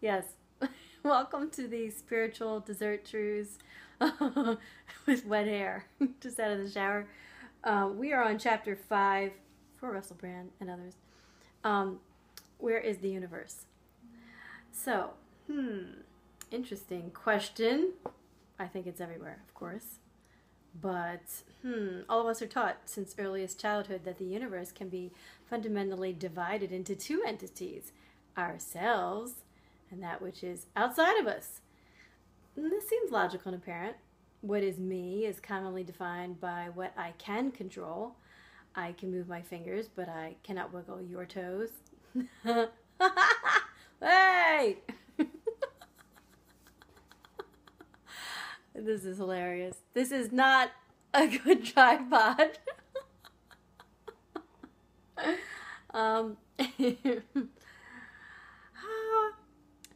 Yes. Welcome to the spiritual dessert truths with wet hair, just out of the shower. We are on chapter 5 for Russell Brand and others. Where is the universe? So, interesting question. I think it's everywhere, of course. But, all of us are taught since earliest childhood that the universe can be fundamentally divided into two entities, ourselves and that which is outside of us. And this seems logical and apparent. What is me is commonly defined by what I can control. I can move my fingers, but I cannot wiggle your toes. Hey! This is hilarious. This is not a good tripod.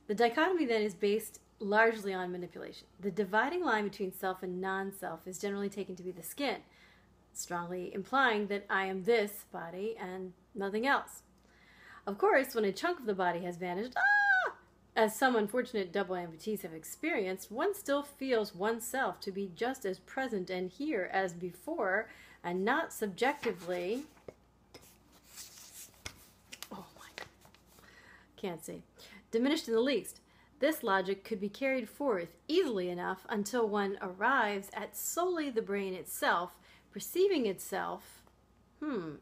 The dichotomy then is based largely on manipulation. The dividing line between self and non-self is generally taken to be the skin, strongly implying that I am this body and nothing else. Of course, when a chunk of the body has vanished, as some unfortunate double amputees have experienced, one still feels oneself to be just as present and here as before, and not subjectively. Oh my God. Can't see. Diminished in the least. This logic could be carried forth easily enough until one arrives at solely the brain itself, perceiving itself,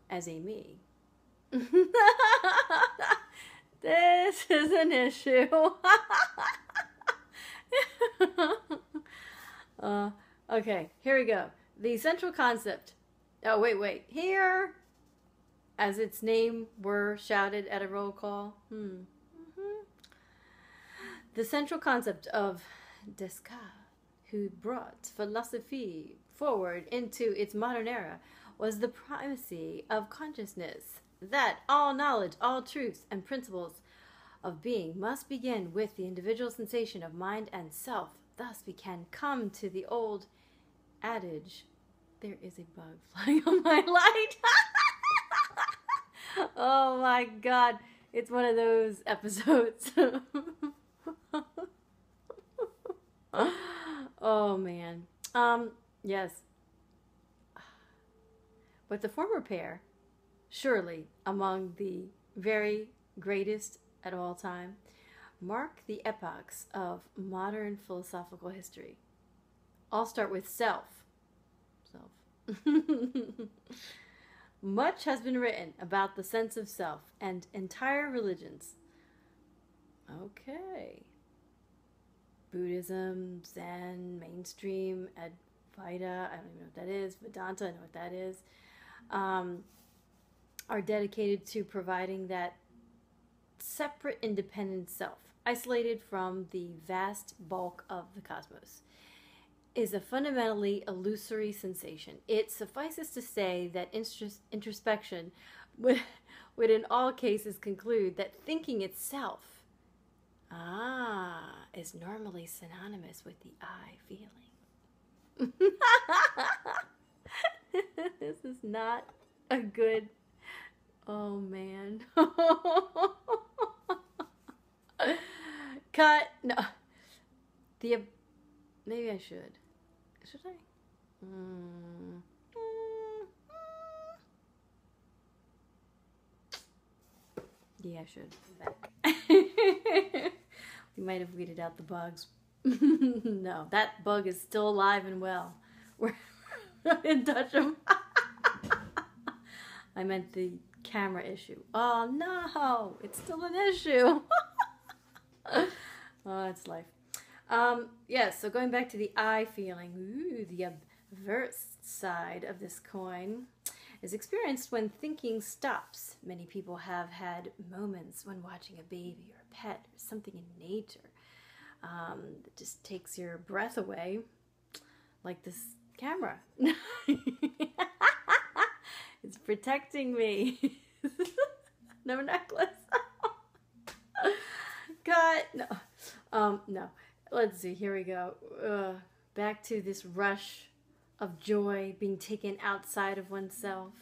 as a me. This is an issue. Okay, here we go. The central concept. Oh, wait. Here, as its name were shouted at a roll call. The central concept of Descartes, who brought philosophy forward into its modern era, was the primacy of consciousness, that all knowledge, all truths, and principles of being must begin with the individual sensation of mind and self. Thus we can come to the old adage, there is a bug flying on my light. Oh my God, it's one of those episodes. Oh man. Yes. But the former pair, surely among the very greatest at all time, mark the epochs of modern philosophical history. I'll start with self. Much has been written about the sense of self, and entire religions. Okay. Buddhism, Zen, mainstream, Advaita, I don't even know what that is, Vedanta, I know what that is, are dedicated to providing that separate, independent self, isolated from the vast bulk of the cosmos, is a fundamentally illusory sensation. It suffices to say that introspection would in all cases conclude that thinking itself is normally synonymous with the I feeling. This is not a good... Oh, man. Cut. No. Maybe I should. Should I? Yeah, I should. We might have weeded out the bugs. No, that bug is still alive and well. I didn't touch him. I meant the camera issue. Oh no, it's still an issue. Oh, it's life. Yes, so going back to the I feeling, the obverse side of this coin is experienced when thinking stops. Many people have had moments when watching a baby or a pet or something in nature that just takes your breath away, like this camera. It's protecting me. No necklace. God, no. No. Let's see, here we go. Back to this rush of joy being taken outside of oneself.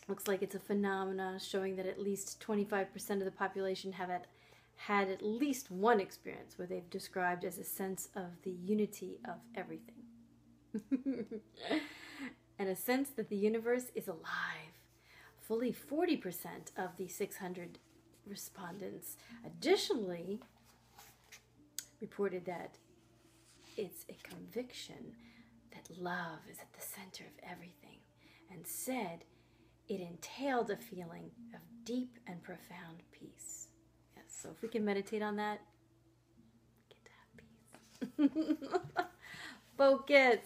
Looks like it's a phenomena showing that at least 25% of the population have had at least one experience where they've described as a sense of the unity of everything. And a sense that the universe is alive. Fully 40% of the 600 respondents additionally reported that it's a conviction that love is at the center of everything, and said it entailed a feeling of deep and profound peace. Yes, so if we can meditate on that, get to have peace. Focus.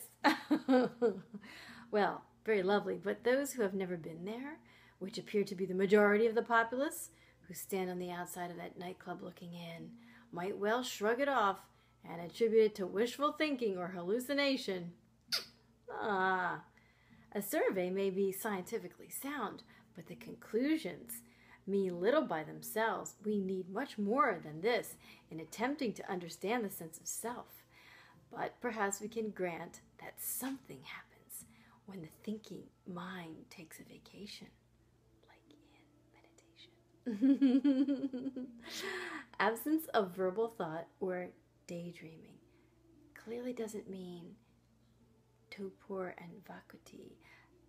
Well, very lovely, but those who have never been there, which appear to be the majority of the populace, who stand on the outside of that nightclub looking in, might well shrug it off and attribute it to wishful thinking or hallucination. A survey may be scientifically sound, but the conclusions mean little by themselves. We need much more than this in attempting to understand the sense of self. But perhaps we can grant that something happens when the thinking mind takes a vacation, like in meditation. Absence of verbal thought or daydreaming clearly doesn't mean torpor and vacuity.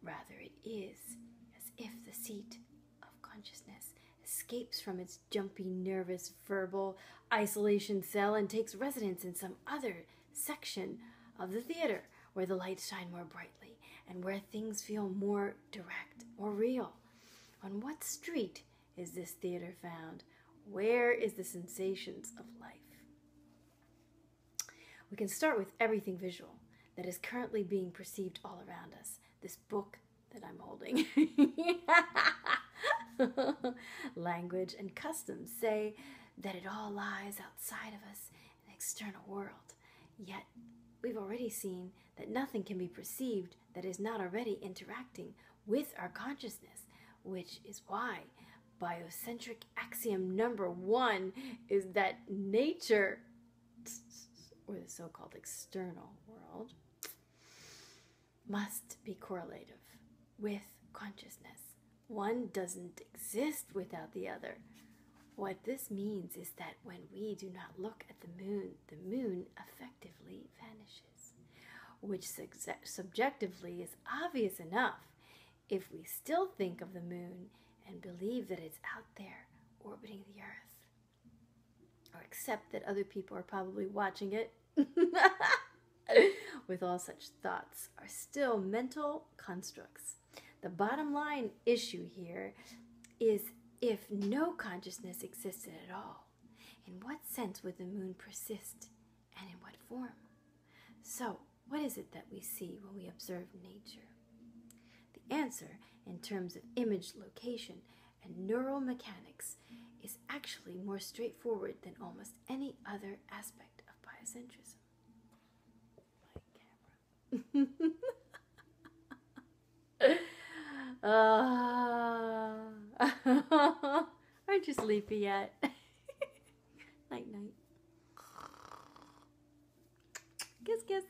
Rather, it is as if the seat of consciousness escapes from its jumpy, nervous, verbal isolation cell and takes residence in some other section of the theater where the lights shine more brightly and where things feel more direct, more real. On what street is this theater found? Where is the sensations of life? We can start with everything visual that is currently being perceived all around us. This book that I'm holding. Language and customs say that it all lies outside of us in the external world. Yet, we've already seen that nothing can be perceived that is not already interacting with our consciousness, which is why biocentric axiom number 1 is that nature, or the so-called external world, must be correlative with consciousness. One doesn't exist without the other. What this means is that when we do not look at the moon effectively vanishes, which subjectively is obvious enough if we still think of the moon and believe that it's out there orbiting the earth, or accept that other people are probably watching it. With all such thoughts are still mental constructs. The bottom line issue here is, if no consciousness existed at all, in what sense would the moon persist, and in what form? So, what is it that we see when we observe nature? The answer, in terms of image location and neural mechanics, is actually more straightforward than almost any other aspect of biocentrism. My camera. Aren't you sleepy yet? Night, night. Kiss, kiss.